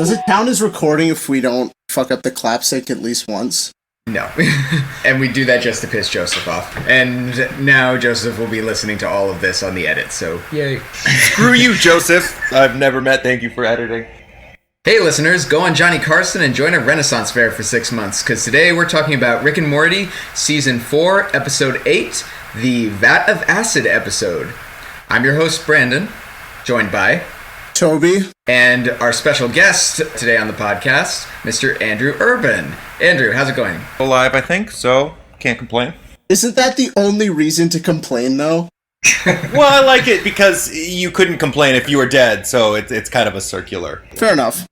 Does it count as recording if we don't fuck up the clap sync at least once? No. And we do that just to piss Joseph off. And now Joseph will be listening to all of this on the edit, so yay. Screw you, Joseph. I've never met. Thank you for editing. Hey listeners, go on Johnny Carson and join a Renaissance Fair for 6 months, because today we're talking about Rick and Morty, Season 4, Episode 8, the Vat of Acid episode. I'm your host, Brandon, joined by... Toby. And our special guest today on the podcast, Mr. Andrew Urban. Andrew, how's it going? Alive, I think, so can't complain. Isn't that the only reason to complain, though? Well, I like it because you couldn't complain if you were dead, so it's kind of a circular. Fair enough.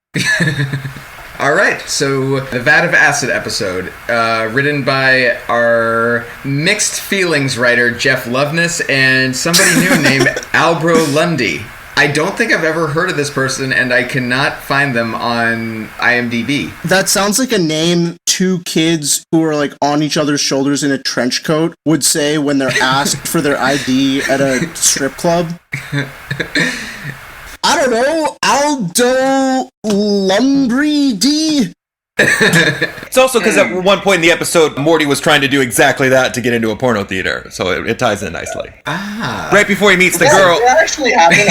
All right, so the Vat of Acid episode, written by our mixed feelings writer, Jeff Loveness, and somebody new named Albro Lundy. I don't think I've ever heard of this person, and I cannot find them on IMDb. That sounds like a name two kids who are like on each other's shoulders in a trench coat would say when they're asked for their ID at a strip club. I don't know, Aldo Lumbredy? It's also because at one point in the episode, Morty was trying to do exactly that to get into a porno theater, so it ties in nicely. Right before he meets the girl. That actually happened.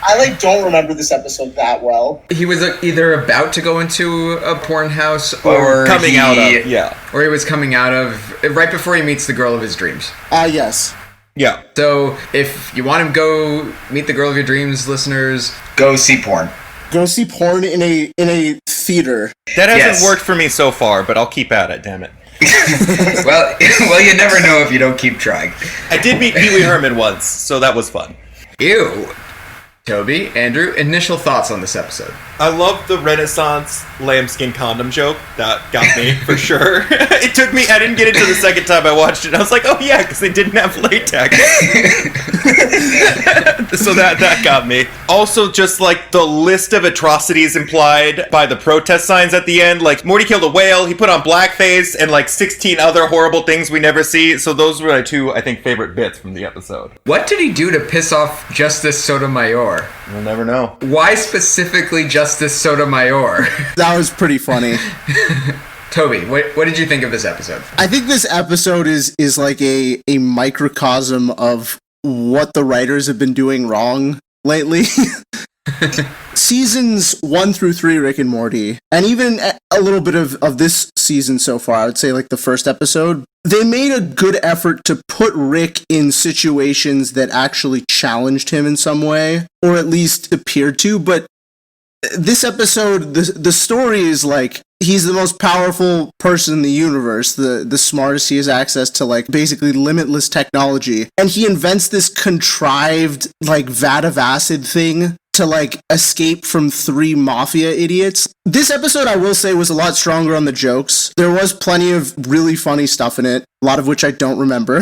I don't remember this episode that well. He was either about to go into a porn house or coming out of, yeah. Or he was coming out of, right before he meets the girl of his dreams. Yes. Yeah. So, if you want to go meet the girl of your dreams, listeners, go see porn. Go see porn in a theater. That hasn't worked for me so far, but I'll keep at it, damn it. well, you never know if you don't keep trying. I did meet Pee Wee Herman once, so that was fun. Ew. Toby, Andrew, initial thoughts on this episode. I love the Renaissance lambskin condom joke. That got me, for sure. It took me, I didn't get into the second time I watched it. I was like, oh yeah, because they didn't have latex. So that got me. Also, just like the list of atrocities implied by the protest signs at the end. Like, Morty killed a whale, he put on blackface, and like 16 other horrible things we never see. So those were my two, I think, favorite bits from the episode. What did he do to piss off Justice Sotomayor? We'll never know. Why specifically Justice Sotomayor? That was pretty funny. Toby, what did you think of this episode? I think this episode is like a microcosm of what the writers have been doing wrong lately. Seasons 1 through 3, Rick and Morty, and even a little bit of this season so far, I would say like the first episode, they made a good effort to put Rick in situations that actually challenged him in some way, or at least appeared to, but this episode, the story is like, he's the most powerful person in the universe, the smartest. He has access to like basically limitless technology, and he invents this contrived like vat of acid thing to like escape from 3 mafia idiots. This episode, I will say, was a lot stronger on the jokes. There was plenty of really funny stuff in it, a lot of which I don't remember.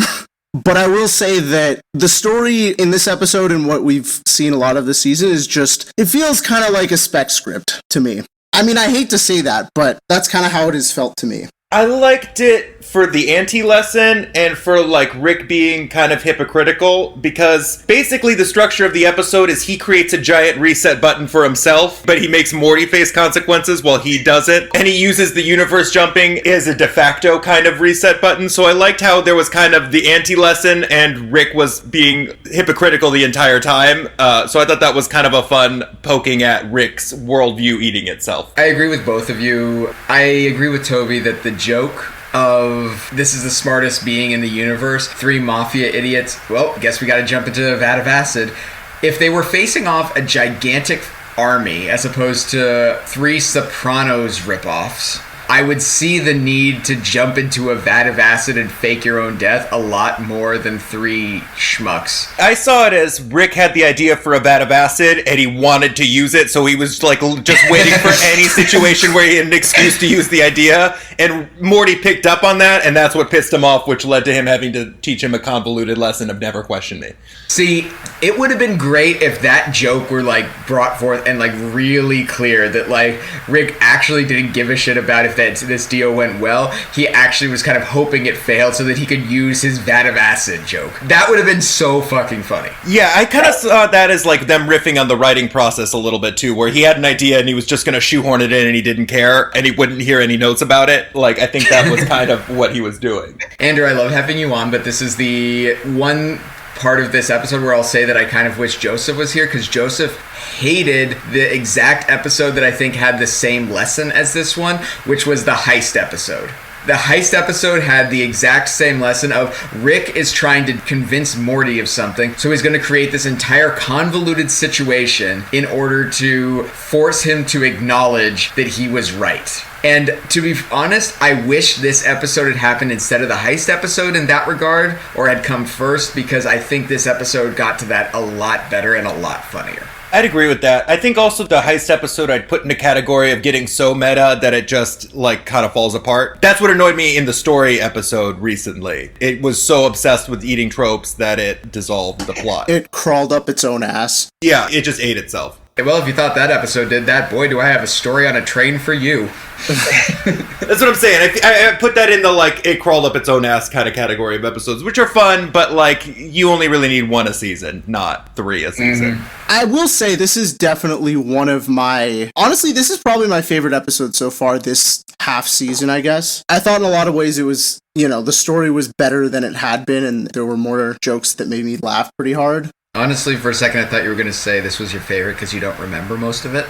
But I will say that the story in this episode and what we've seen a lot of this season is just, it feels kind of like a spec script to me. I mean, I hate to say that, but that's kind of how it has felt to me. I liked it for the anti-lesson and for, like, Rick being kind of hypocritical, because basically the structure of the episode is he creates a giant reset button for himself, but he makes Morty face consequences while he doesn't, and he uses the universe jumping as a de facto kind of reset button, so I liked how there was kind of the anti-lesson and Rick was being hypocritical the entire time, so I thought that was kind of a fun poking at Rick's worldview eating itself. I agree with both of you. I agree with Toby that the joke of this is the smartest being in the universe, 3 mafia idiots, well, guess we gotta jump into a vat of acid. If they were facing off a gigantic army as opposed to 3 Sopranos ripoffs, I would see the need to jump into a vat of acid and fake your own death a lot more than 3 schmucks. I saw it as Rick had the idea for a vat of acid and he wanted to use it, so he was like just waiting for any situation where he had an excuse to use the idea, and Morty picked up on that, and that's what pissed him off, which led to him having to teach him a convoluted lesson of never question me. See, it would have been great if that joke were like brought forth and like really clear that like Rick actually didn't give a shit about if that this deal went well, he actually was kind of hoping it failed so that he could use his Vat of Acid joke. That would have been so fucking funny. Yeah, I kind of saw that as like them riffing on the writing process a little bit too, where he had an idea and he was just going to shoehorn it in and he didn't care and he wouldn't hear any notes about it. Like, I think that was kind of what he was doing. Andrew, I love having you on, but this is the one part of this episode where I'll say that I kind of wish Joseph was here, because Joseph hated the exact episode that I think had the same lesson as this one, which was the Heist episode. The Heist episode had the exact same lesson of Rick is trying to convince Morty of something, so he's going to create this entire convoluted situation in order to force him to acknowledge that he was right. And to be honest, I wish this episode had happened instead of the Heist episode in that regard, or had come first, because I think this episode got to that a lot better and a lot funnier. I'd agree with that. I think also the Heist episode I'd put in a category of getting so meta that it just, like, kind of falls apart. That's what annoyed me in the story episode recently. It was so obsessed with eating tropes that it dissolved the plot. It crawled up its own ass. Yeah, it just ate itself. Well, if you thought that episode did that, boy, do I have a story on a train for you. That's what I'm saying. I put that in the, like, it crawled up its own ass kind of category of episodes, which are fun, but, like, you only really need one a season, not 3 a season. Mm-hmm. I will say this is definitely one of my... Honestly, this is probably my favorite episode so far this half season, I guess. I thought in a lot of ways it was, you know, the story was better than it had been, and there were more jokes that made me laugh pretty hard. Honestly, for a second, I thought you were going to say this was your favorite because you don't remember most of it.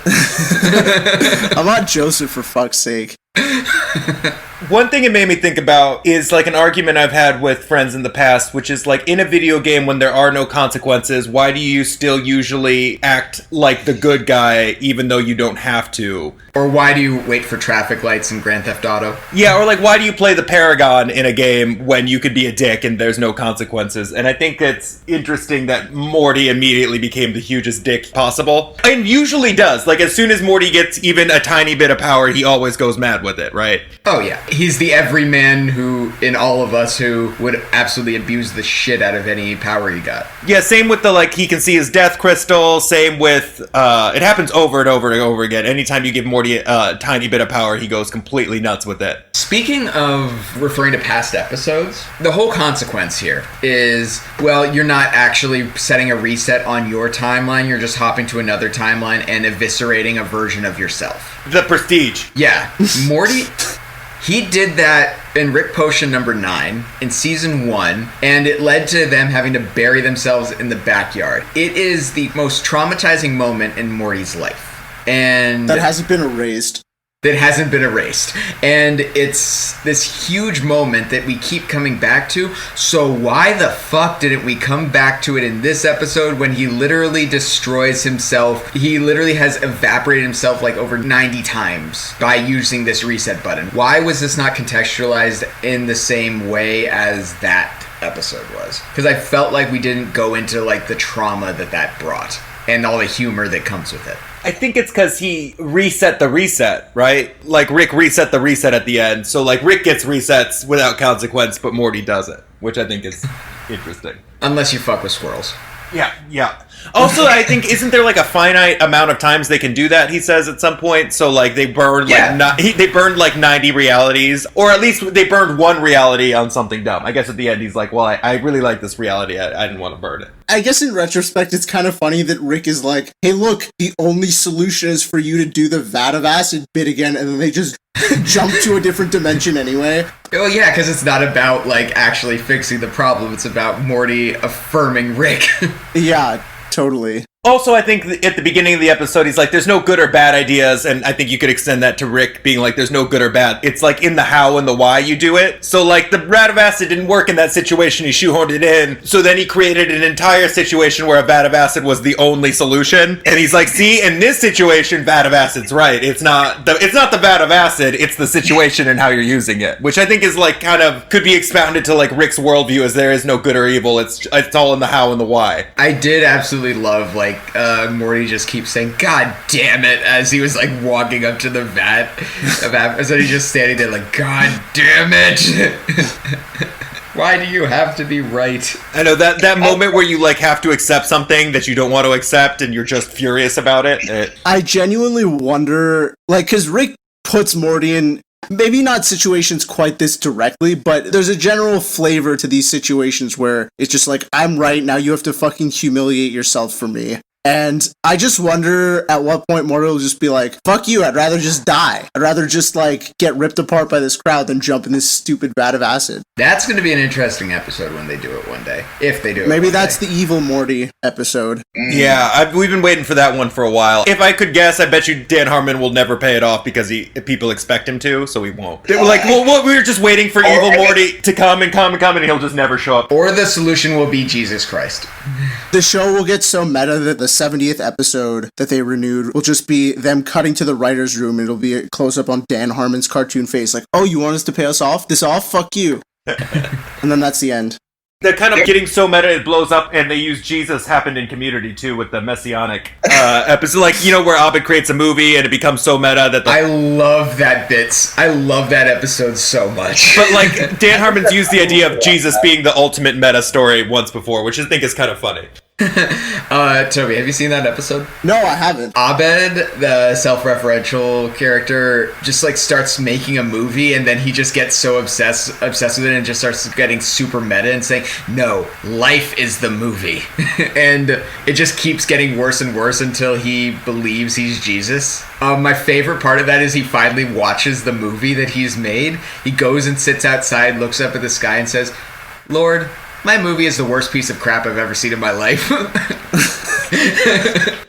I'm not Joseph, for fuck's sake. One thing it made me think about is like an argument I've had with friends in the past, which is like in a video game when there are no consequences, why do you still usually act like the good guy even though you don't have to? Or why do you wait for traffic lights in Grand Theft Auto? Yeah, or like why do you play the Paragon in a game when you could be a dick and there's no consequences? And I think it's interesting that Morty immediately became the hugest dick possible. And usually does. Like as soon as Morty gets even a tiny bit of power, he always goes mad with it, right? Oh yeah. He's the everyman who, in all of us, who would absolutely abuse the shit out of any power he got. Yeah, same with the, like, he can see his death crystal, same with, it happens over and over and over again. Anytime you give Morty a tiny bit of power, he goes completely nuts with it. Speaking of referring to past episodes, the whole consequence here is, well, you're not actually setting a reset on your timeline, you're just hopping to another timeline and eviscerating a version of yourself. The Prestige. Yeah. Morty... He did that in Rick Potion number 9 in season 1, and it led to them having to bury themselves in the backyard. It is the most traumatizing moment in Morty's life. And that hasn't been erased. That hasn't been erased. And it's this huge moment that we keep coming back to. So why the fuck didn't we come back to it in this episode when he literally destroys himself? He literally has evaporated himself like over 90 times by using this reset button. Why was this not contextualized in the same way as that episode was? Because I felt like we didn't go into like the trauma that brought and all the humor that comes with it. I think it's because he reset the reset, right? Like, Rick reset the reset at the end. So, like, Rick gets resets without consequence, but Morty doesn't, which I think is interesting. Unless you fuck with squirrels. Yeah. Also, I think, isn't there, like, a finite amount of times they can do that, he says, at some point? So, like, they burned, they burned, like, 90 realities. Or at least they burned one reality on something dumb. I guess at the end, he's like, well, I really like this reality. I didn't want to burn it. I guess in retrospect, it's kind of funny that Rick is like, hey, look, the only solution is for you to do the Vat of Acid bit again, and then they just jump to a different dimension anyway. Well, yeah, because it's not about, like, actually fixing the problem. It's about Morty affirming Rick. Yeah, totally. Also, I think at the beginning of the episode, he's like, there's no good or bad ideas, and I think you could extend that to Rick being like, there's no good or bad. It's like in the how and the why you do it. So, like, the Vat of Acid didn't work in that situation, he shoehorned it in, so then he created an entire situation where a Vat of Acid was the only solution, and he's like, see, in this situation, Vat of Acid's right. It's not the Vat of Acid, it's the situation and how you're using it, which I think is, like, kind of, could be expounded to, like, Rick's worldview as there is no good or evil, it's all in the how and the why. I did absolutely love, like, Morty just keeps saying, God damn it, as he was, like, walking up to the vat of Acid. So he's just standing there like, God damn it. Why do you have to be right? I know, that moment where you, like, have to accept something that you don't want to accept and you're just furious about it. I genuinely wonder, like, because Rick puts Morty in Maybe not situations quite this directly, but there's a general flavor to these situations where it's just like, I'm right, now you have to fucking humiliate yourself for me. And I just wonder at what point Morty will just be like, fuck you, I'd rather just die. I'd rather just, like, get ripped apart by this crowd than jump in this stupid vat of acid. That's going to be an interesting episode when they do it one day. If they do it Maybe one that's day. the evil Morty episode. Yeah, we've been waiting for that one for a while. If I could guess, I bet you Dan Harmon will never pay it off because people expect him to, so he won't. They were like, well, we were just waiting for evil Morty to come, and he'll just never show up. Or the solution will be Jesus Christ. The show will get so meta that the 70th episode that they renewed will just be them cutting to the writer's room. It'll be a close-up on Dan Harmon's cartoon face, like, oh, you want us to pay us off? This off? Fuck you. And then that's the end. They're kind of getting so meta it blows up, and they use Jesus happened in Community, too, with the Messianic episode. Like, you know, where Abed creates a movie, and it becomes so meta that... I love that bits. I love that episode so much. But, like, Dan Harmon's used the idea of Jesus being the ultimate meta story once before, which I think is kind of funny. Toby, have you seen that episode? No, I haven't. Abed, the self-referential character, just like starts making a movie, and then he just gets so obsessed with it and just starts getting super meta and saying, no, life is the movie. And it just keeps getting worse and worse until he believes he's Jesus. My favorite part of that is he finally watches the movie that he's made. He goes and sits outside, looks up at the sky and says, Lord, my movie is the worst piece of crap I've ever seen in my life.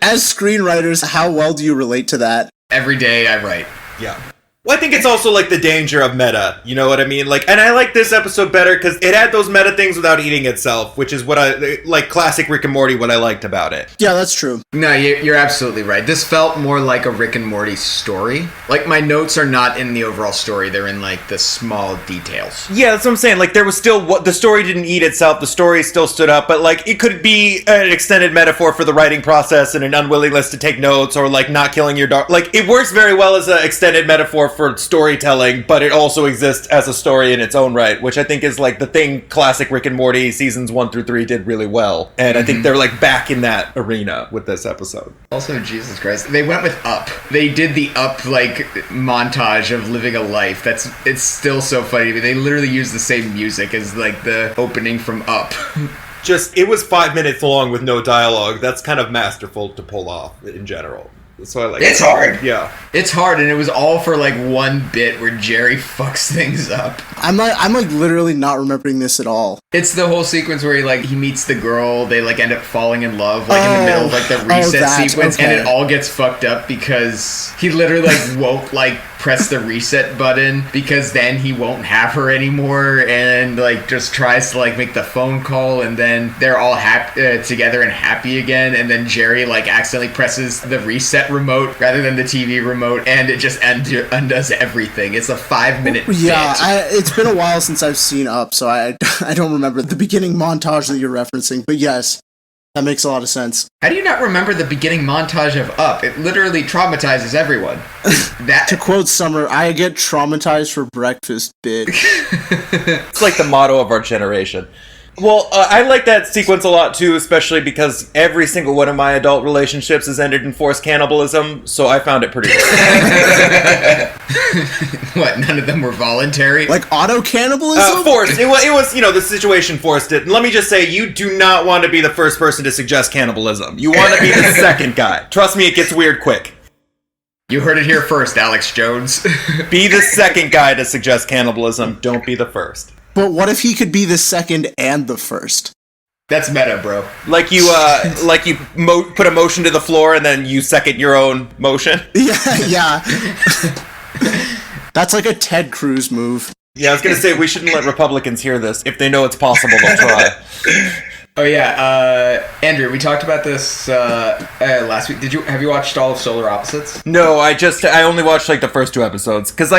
As screenwriters, how well do you relate to that? Every day I write. Yeah. Well, I think it's also, like, the danger of meta, you know what I mean? Like, and I like this episode better because it had those meta things without eating itself, which is what like, classic Rick and Morty, what I liked about it. Yeah, that's true. No, you're absolutely right. This felt more like a Rick and Morty story. Like, my notes are not in the overall story. They're in, like, the small details. Yeah, that's what I'm saying. Like, there was still... the story didn't eat itself. The story still stood up. But, like, it could be an extended metaphor for the writing process and an unwillingness to take notes or, like, not killing your dog. Like, it works very well as an extended metaphor for storytelling, but it also exists as a story in its own right, which I think is, like, the thing classic Rick and Morty seasons 1 through 3 did really well. And I think they're, like, back in that arena with this episode. Also, Jesus Christ, they went with Up. They did the Up, like, montage of living a life. It's still so funny to me. They literally used the same music as, like, the opening from Up. It was 5 minutes long with no dialogue. That's kind of masterful to pull off in general. So I like It's hard. Yeah. It's hard, and it was all for, like, one bit where Jerry fucks things up. I'm like literally not remembering this at all. It's the whole sequence where he meets the girl, they, like, end up falling in love, like, in the middle of, like, the reset sequence, and it all gets fucked up because he literally, like, won't, like, press the reset button because then he won't have her anymore, and, like, just tries to, like, make the phone call, and then they're all together and happy again, and then Jerry, like, accidentally presses the reset remote rather than the TV remote, and it just undoes everything. It's a 5-minute bit. Yeah, it's been a while since I've seen Up, so I don't remember the beginning montage that you're referencing, but yes, that makes a lot of sense. How do you not remember the beginning montage of Up? It literally traumatizes everyone. To quote Summer, I get traumatized for breakfast, bitch. It's like the motto of our generation. Well, I like that sequence a lot, too, especially because every single one of my adult relationships has ended in forced cannibalism, so I found it pretty good. What, none of them were voluntary? Like auto-cannibalism? Forced. It was, the situation forced it. And let me just say, you do not want to be the first person to suggest cannibalism. You want to be the second guy. Trust me, it gets weird quick. You heard it here first, Alex Jones. Be the second guy to suggest cannibalism. Don't be the first. But what if he could be the second and the first? That's meta, bro. Like you put a motion to the floor and then you second your own motion? Yeah. That's like a Ted Cruz move. Yeah, I was going to say, we shouldn't let Republicans hear this. If they know it's possible, they'll try. Oh yeah, Andrew, we talked about this last week. Have you watched all of Solar Opposites? No, I only watched like the first 2 episodes because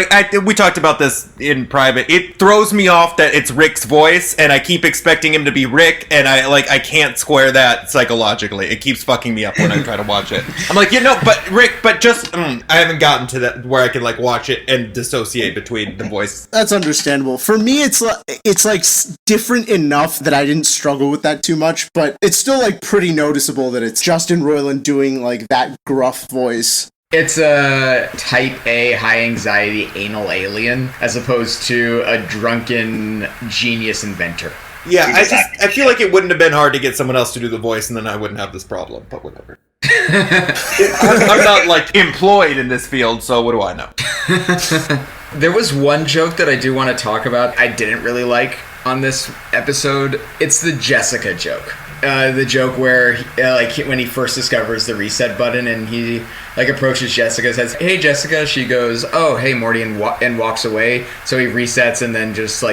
we talked about this in private. It throws me off that it's Rick's voice, and I keep expecting him to be Rick, and I can't square that psychologically. It keeps fucking me up when I try to watch it. I'm like, but Rick, but just I haven't gotten to that where I can like watch it and dissociate between the voice. That's understandable. For me, it's like different enough that I didn't struggle with that too much, but it's still like pretty noticeable that it's Justin Roiland doing like that gruff voice. It's a type A high anxiety anal alien as opposed to a drunken genius inventor. Yeah, I feel like it wouldn't have been hard to get someone else to do the voice, and then I wouldn't have this problem. But whatever. I'm not like employed in this field, so what do I know? There was one joke that I do want to talk about. I didn't really like on this episode. It's the Jessica joke. The joke where when he first discovers the reset button and he approaches Jessica, says, "Hey Jessica," she goes, "Oh hey Morty," and walks away. So he resets and then just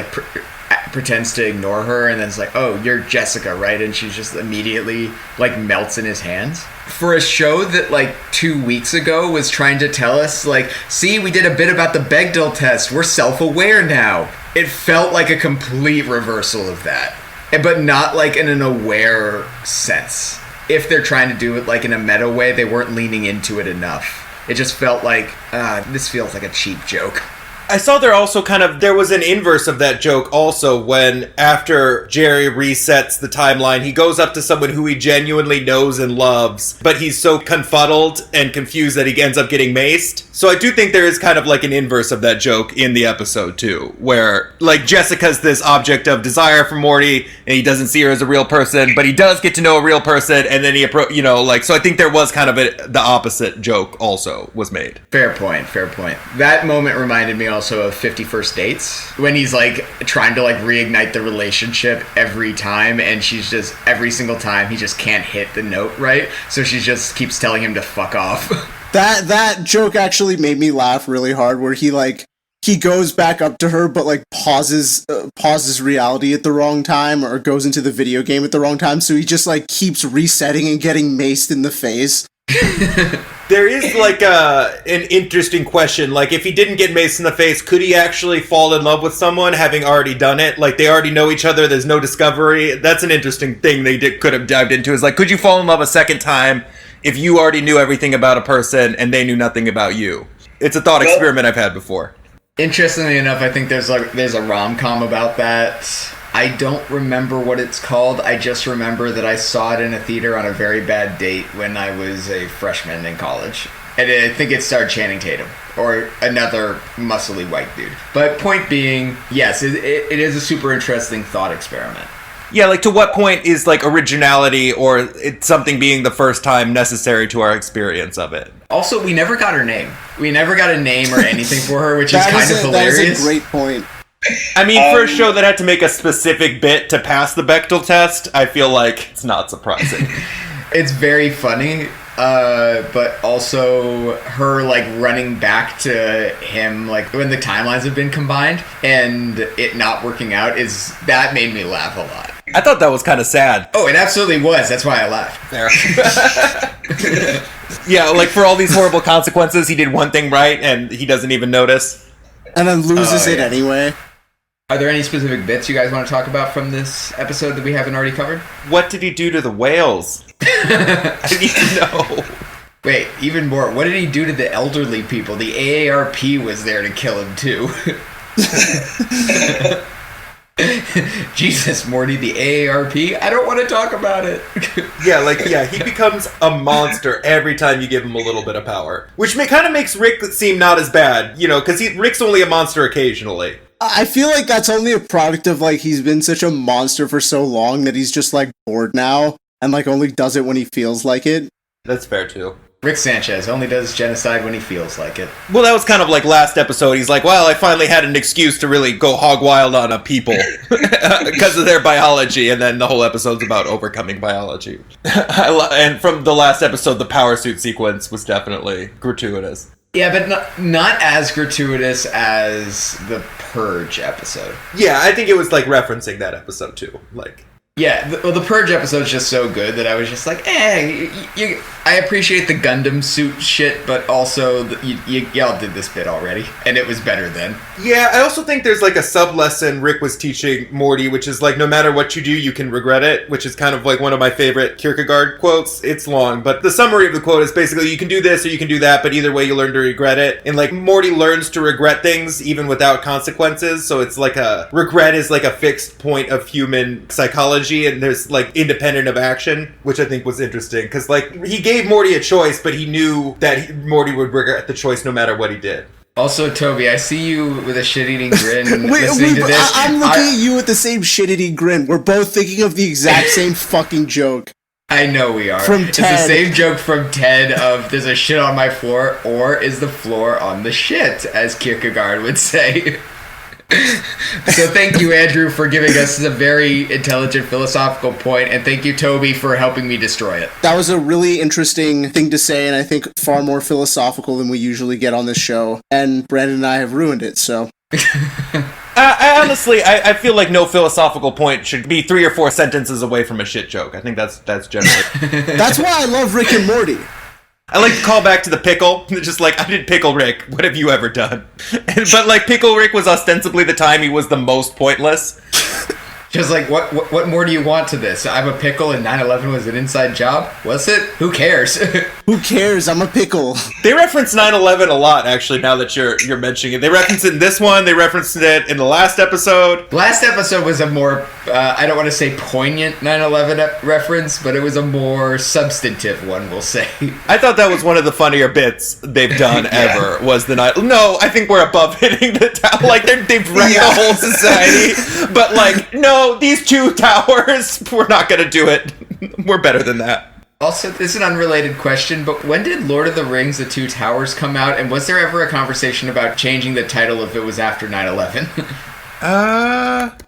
pretends to ignore her, and then it's like, "Oh, you're Jessica, right?" And she just immediately melts in his hands. For a show that 2 weeks ago was trying to tell us see, we did a bit about the Bechdel test, we're self-aware now. It felt like a complete reversal of that. But not in an aware sense. If they're trying to do it in a meta way, they weren't leaning into it enough. It just felt this feels like a cheap joke. I saw there was an inverse of that joke also when after Jerry resets the timeline, he goes up to someone who he genuinely knows and loves, but he's so confuddled and confused that he ends up getting maced. So I do think there is an inverse of that joke in the episode too, where Jessica's this object of desire for Morty and he doesn't see her as a real person, but he does get to know a real person, and then so I think there was the opposite joke also was made. Fair point. That moment reminded me also of 50 First Dates, when he's trying to reignite the relationship every time, and she's just every single time he just can't hit the note right, so she just keeps telling him to fuck off. That joke actually made me laugh really hard, where he goes back up to her but pauses reality at the wrong time, or goes into the video game at the wrong time, so he just keeps resetting and getting maced in the face. There is an interesting question. If he didn't get maced in the face, could he actually fall in love with someone having already done it? They already know each other, there's no discovery. That's an interesting thing they could have dived into, is could you fall in love a second time if you already knew everything about a person and they knew nothing about you? It's a thought experiment I've had before. Interestingly enough, I think there's a rom-com about that. I don't remember what it's called. I just remember that I saw it in a theater on a very bad date when I was a freshman in college. And I think it starred Channing Tatum, or another muscly white dude. But point being, yes, it is a super interesting thought experiment. Yeah, to what point is originality or it's something being the first time necessary to our experience of it? Also, we never got her name. We never got a name or anything for her, which is kind of hilarious. That is a great point. I mean, for a show that had to make a specific bit to pass the Bechdel test, I feel like it's not surprising. It's very funny, but also her running back to him when the timelines have been combined and it not working out that made me laugh a lot. I thought that was kind of sad. Oh, it absolutely was. That's why I laughed. There. Yeah, for all these horrible consequences, he did one thing right and he doesn't even notice. And then loses it anyway. Are there any specific bits you guys want to talk about from this episode that we haven't already covered? What did he do to the whales? I need to know. Wait, even more. What did he do to the elderly people? The AARP was there to kill him, too. Jesus, Morty, the AARP? I don't want to talk about it. He becomes a monster every time you give him a little bit of power. Which kind of makes Rick seem not as bad, because Rick's only a monster occasionally. I feel like that's only a product of he's been such a monster for so long that he's just bored now and only does it when he feels like it. That's fair too. Rick Sanchez only does genocide when he feels like it. Well, that was kind of last episode. He's well, I finally had an excuse to really go hog wild on a people because of their biology, and then the whole episode's about overcoming biology. And from the last episode, the power suit sequence was definitely gratuitous. Yeah, but not as gratuitous as the Purge episode. Yeah, I think it was referencing that episode too. Yeah, the Purge episode's just so good that I was just I appreciate the Gundam suit shit, but also y'all did this bit already, and it was better then. Yeah, I also think there's a sub-lesson Rick was teaching Morty, which is no matter what you do, you can regret it, which is kind of one of my favorite Kierkegaard quotes. It's long, but the summary of the quote is basically you can do this or you can do that, but either way you learn to regret it. And Morty learns to regret things even without consequences, so it's a regret is a fixed point of human psychology, and there's independent of action, which I think was interesting, because he gave gave Morty a choice, but he knew that Morty would regret the choice no matter what he did. Also, Toby, I see you with a shit-eating grin listening to this. I'm looking at you with the same shit-eating grin. We're both thinking of the exact same fucking joke. I know we are. From It's Ted. the same joke from Ted of there's a shit on my floor, or is the floor on the shit, as Kierkegaard would say. So thank you, Andrew, for giving us a very intelligent philosophical point, and thank you, Toby, for helping me destroy it. That was a really interesting thing to say, and I think far more philosophical than we usually get on this show. And Brandon and I have ruined it, so... I honestly feel like no philosophical point should be 3 or 4 sentences away from a shit joke. I think that's generally... That's why I love Rick and Morty. I like to call back to the pickle. Just like, I did Pickle Rick. What have you ever done? But like, Pickle Rick was ostensibly the time he was the most pointless. Just like, what more do you want to this? I'm a pickle and 9/11 was an inside job? Was it? Who cares? Who cares? I'm a pickle. They reference 9/11 a lot, actually, now that you're mentioning it. They reference it in this one. They referenced it in the last episode. Last episode was a more, I don't want to say poignant 9/11 reference, but it was a more substantive one, we'll say. I thought that was one of the funnier bits they've done ever, was the night. No, I think we're above hitting the tower. Like, they've wrecked the whole society. But, like, no, these 2 towers, we're not going to do it. We're better than that. Also, this is an unrelated question, but when did Lord of the Rings, The Two Towers come out, and was there ever a conversation about changing the title if it was after 9/11?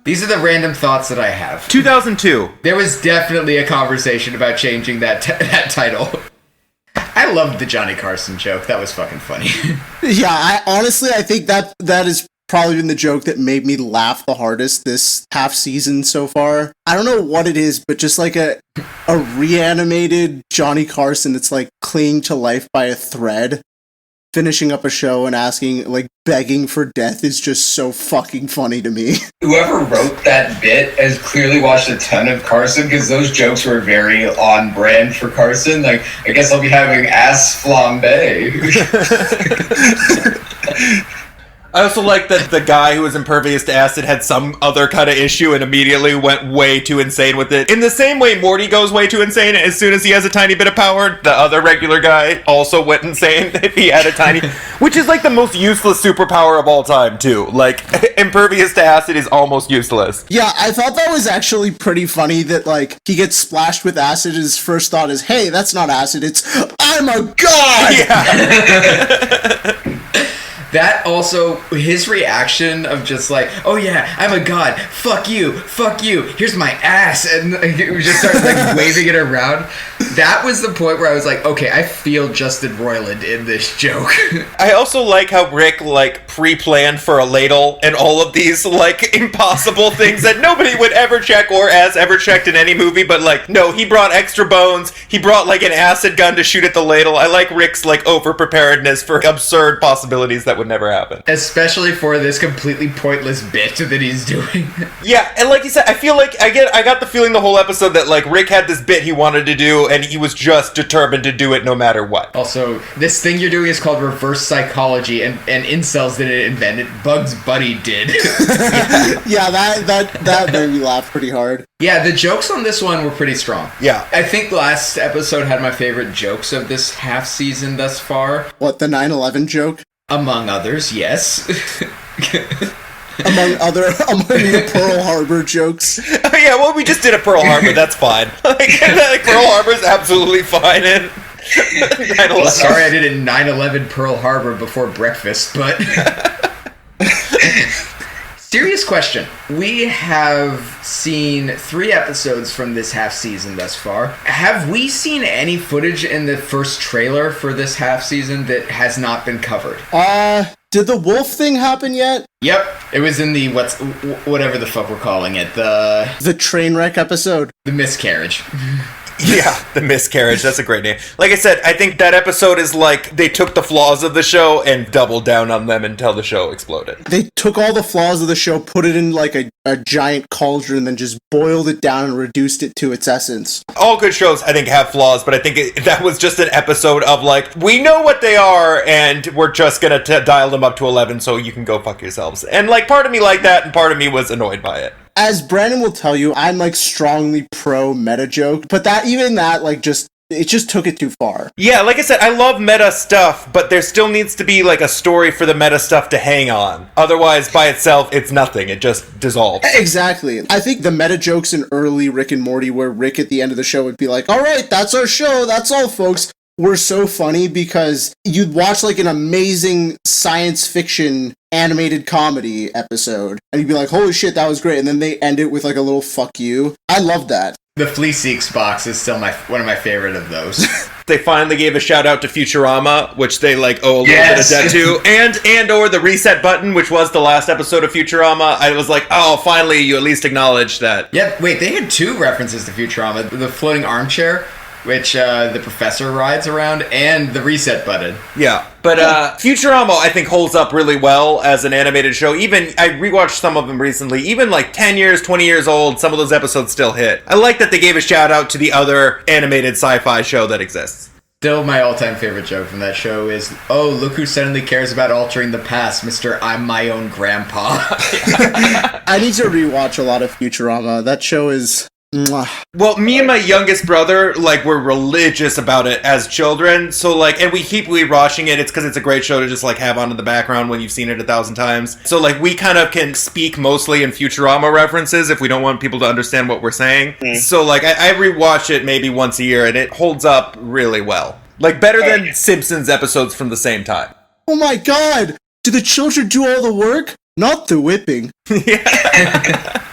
These are the random thoughts that I have. 2002. There was definitely a conversation about changing that title. I loved the Johnny Carson joke. That was fucking funny. Yeah, I think that is probably been the joke that made me laugh the hardest this half season so far. I don't know what it is, but just like a reanimated Johnny Carson that's like clinging to life by a thread, finishing up a show and asking, like, begging for death is just so fucking funny to me. Whoever wrote that bit has clearly watched a ton of Carson, because those jokes were very on brand for Carson. Like, I guess I'll be having ass flambe. I also like that the guy who was impervious to acid had some other kind of issue and immediately went way too insane with it. In the same way Morty goes way too insane as soon as he has a tiny bit of power, the other regular guy also went insane if he had a tiny... Which is like the most useless superpower of all time, too. Like, impervious to acid is almost useless. Yeah, I thought that was actually pretty funny that, like, he gets splashed with acid and his first thought is, hey, that's not acid, it's, I'm a god! Yeah. That also, his reaction of just like, oh yeah, I'm a god, fuck you, here's my ass, and he just starts like waving it around. That was the point where I was like, okay, I feel Justin Roiland in this joke. I also like how Rick, like, pre-planned for a ladle and all of these, like, impossible things that nobody would ever check or has ever checked in any movie, but, like, no, he brought extra bones, he brought, like, an acid gun to shoot at the ladle. I like Rick's, like, over-preparedness for absurd possibilities that would never happen. Especially for this completely pointless bit that he's doing. Yeah, and like you said, I feel like I got the feeling the whole episode that, like, Rick had this bit he wanted to do, and he was just determined to do it no matter what. Also, this thing you're doing is called reverse psychology, and incels didn't invent it. Bugs Bunny did. Yeah, that made me laugh pretty hard. Yeah, the jokes on this one were pretty strong. Yeah. I think last episode had my favorite jokes of this half season thus far. What, the 9/11 joke? Among others, yes. among the Pearl Harbor jokes. Oh, yeah, well, we just did a Pearl Harbor, that's fine. like Pearl Harbor's absolutely fine in 9/11. Well, sorry I did it 9/11 Pearl Harbor before breakfast, but... Serious question. We have seen 3 episodes from this half season thus far. Have we seen any footage in the first trailer for this half season that has not been covered? Did the wolf thing happen yet? Yep. It was in the, whatever the fuck we're calling it, the train wreck episode. The miscarriage. Yeah, the miscarriage. That's a great name. Like I said, I think that episode is like they took the flaws of the show and doubled down on them until the show exploded. They took all the flaws of the show, put it in like a giant cauldron, and then just boiled it down and reduced it to its essence. All good shows, I think, have flaws, but I think that was just an episode of like, we know what they are, and we're just gonna dial them up to 11 so you can go fuck yourselves. And like, part of me liked that, and part of me was annoyed by it. As Brandon will tell you, I'm like strongly pro meta joke, but even that like just it just took it too far. Yeah, like I said, I love meta stuff, but there still needs to be like a story for the meta stuff to hang on. Otherwise, by itself, it's nothing. It just dissolves. Exactly. I think the meta jokes in early Rick and Morty, where Rick at the end of the show would be like, all right, that's our show, that's all, folks, were so funny because you'd watch like an amazing science fiction animated comedy episode, and you'd be like, holy shit, that was great, and then they end it with like a little fuck you. I love that. The Flea Seeks box is still one of my favorite of those. They finally gave a shout out to Futurama, which they like owe a little bit of debt to, and or the reset button, which was the last episode of Futurama. I was like, oh, finally, you at least acknowledge that. Yep, wait, they had 2 references to Futurama. The floating armchair, which the professor rides around, and the reset button. Yeah, but Futurama, I think, holds up really well as an animated show. Even, I rewatched some of them recently. Even like 10 years, 20 years old, some of those episodes still hit. I like that they gave a shout out to the other animated sci-fi show that exists. Still, my all-time favorite joke from that show is, oh, look who suddenly cares about altering the past, Mr. I'm my own grandpa. I need to rewatch a lot of Futurama. That show is... Mwah. Well, me and my youngest brother, like, were religious about it as children, so, like, and we keep rewatching it. It's because it's a great show to just, like, have on in the background when you've seen it 1,000 times. So, like, we kind of can speak mostly in Futurama references if we don't want people to understand what we're saying. So, like, I rewatch it maybe once a year, and it holds up really well. Like, better than Simpsons episodes from the same time. Oh my god! Do the children do all the work? Not the whipping. Yeah.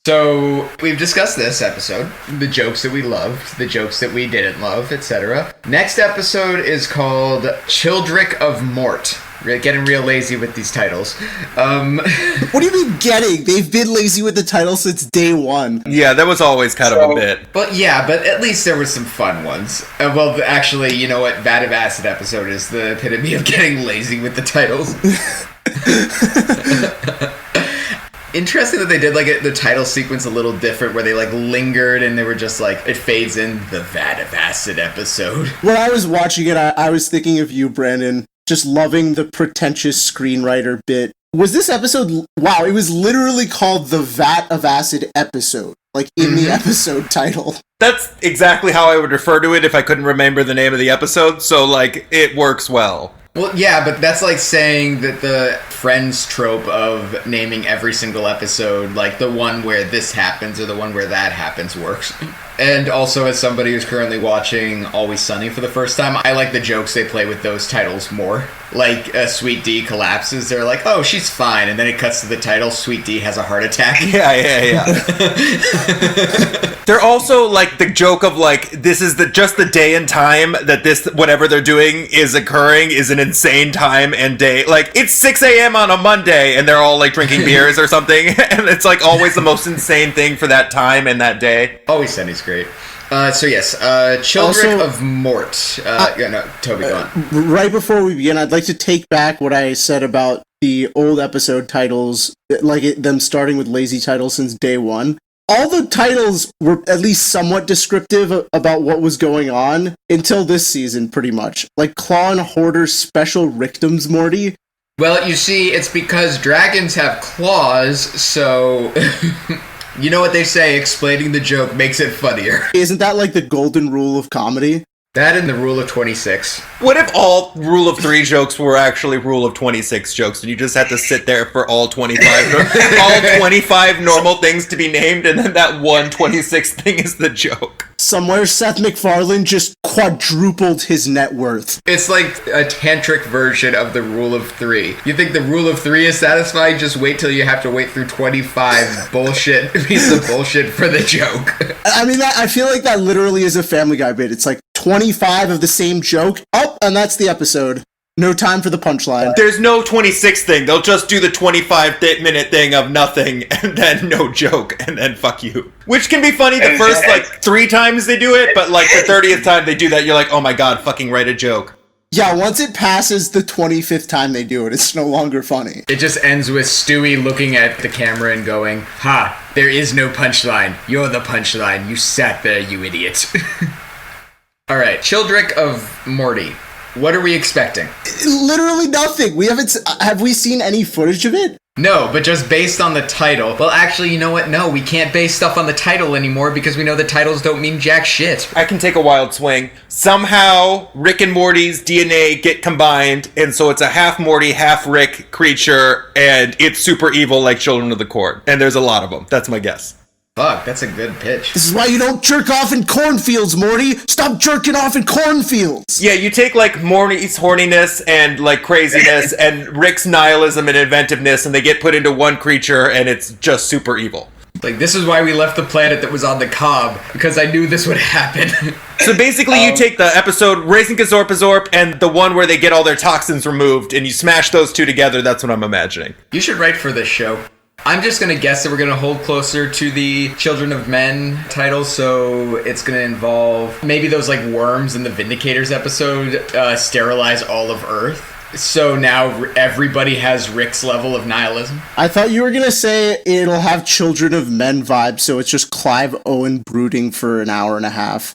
So, we've discussed this episode, the jokes that we loved, the jokes that we didn't love, etc. Next episode is called Childrick of Mort. We're getting real lazy with these titles. What do you mean getting? They've been lazy with the title since day one. Yeah, that was always kind of a bit. But yeah, but at least there were some fun ones. Well, actually, you know what? Vat of Acid episode is the epitome of getting lazy with the titles. Interesting that they did like the title sequence a little different, where they like lingered and they were just like, it fades in the Vat of Acid episode. When I was watching it, I was thinking of you, Brandon, just loving the pretentious screenwriter bit. Was this episode, wow, it was literally called the Vat of Acid episode, like in the episode title. That's exactly how I would refer to it if I couldn't remember the name of the episode, so like, it works well. Well, yeah, but that's like saying that the Friends trope of naming every single episode, like the one where this happens or the one where that happens, works. And also, as somebody who's currently watching Always Sunny for the first time, I like the jokes they play with those titles more. Like, Sweet D collapses, they're like, oh, she's fine, and then it cuts to the title, Sweet D has a heart attack. Yeah. They're also, like, the joke of, like, this is just the day and time that this, whatever they're doing is occurring is an insane time and day. Like, it's 6 a.m. on a Monday, and they're all, like, drinking beers or something, and it's, like, always the most insane thing for that time and that day. Always Sunny's great. So yes, Children of Mort. Toby, go on. Right before we begin, I'd like to take back what I said about the old episode titles, like them starting with lazy titles since day one. All the titles were at least somewhat descriptive about what was going on until this season, pretty much. Like Claw and Hoarder's Special Rickdoms Morty. Well, you see, it's because dragons have claws, so... You know what they say, explaining the joke makes it funnier. Isn't that like the golden rule of comedy? That and the rule of 26. What if all rule of 3 jokes were actually rule of 26 jokes, and you just had to sit there for all 25 normal things to be named, and then that one 26th thing is the joke? Somewhere Seth MacFarlane just quadrupled his net worth. It's like a tantric version of the rule of 3. You think the rule of 3 is satisfying? Just wait till you have to wait through 25 pieces of bullshit for the joke. I mean, I feel like that literally is a Family Guy bit. It's like 25 of the same joke. Oh, and that's the episode. No time for the punchline. There's no 26 thing. They'll just do the 25-minute thing of nothing, and then no joke, and then fuck you. Which can be funny the first, 3 times they do it, but, the 30th time they do that, you're like, oh my god, fucking write a joke. Yeah, once it passes the 25th time they do it, it's no longer funny. It just ends with Stewie looking at the camera and going, ha, there is no punchline. You're the punchline. You sat there, you idiot. Alright, Childrick of Morty. What are we expecting? Literally nothing. Have we seen any footage of it? No, but just based on the title. Well, actually, you know what? No, we can't base stuff on the title anymore because we know the titles don't mean jack shit. I can take a wild swing. Somehow, Rick and Morty's DNA get combined, and so it's a half Morty, half Rick creature, and it's super evil like Children of the Corn. And there's a lot of them. That's my guess. Fuck, that's a good pitch. This is why you don't jerk off in cornfields, Morty. Stop jerking off in cornfields. Yeah, you take like Morty's horniness and like craziness and Rick's nihilism and inventiveness, and they get put into one creature, and it's just super evil. Like, this is why we left the planet that was on the cob, because I knew this would happen. So basically, you take the episode Raising Gazorpazorp and the one where they get all their toxins removed, and you smash those two together. That's what I'm imagining. You should write for this show. I'm just going to guess that we're going to hold closer to the Children of Men title, so it's going to involve maybe those like worms in the Vindicators episode sterilize all of Earth. So now everybody has Rick's level of nihilism. I thought you were going to say it'll have Children of Men vibes, so it's just Clive Owen brooding for an hour and a half.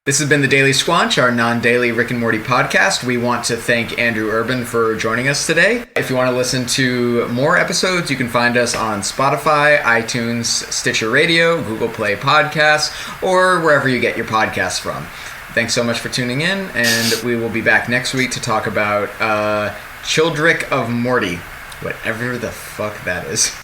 This has been the Daily Squanch, our non-daily Rick and Morty podcast. We want to thank Andrew Urban for joining us today. If you want to listen to more episodes, you can find us on Spotify, iTunes, Stitcher Radio, Google Play Podcasts, or wherever you get your podcasts from. Thanks so much for tuning in, and we will be back next week to talk about Childrick of Morty, whatever the fuck that is.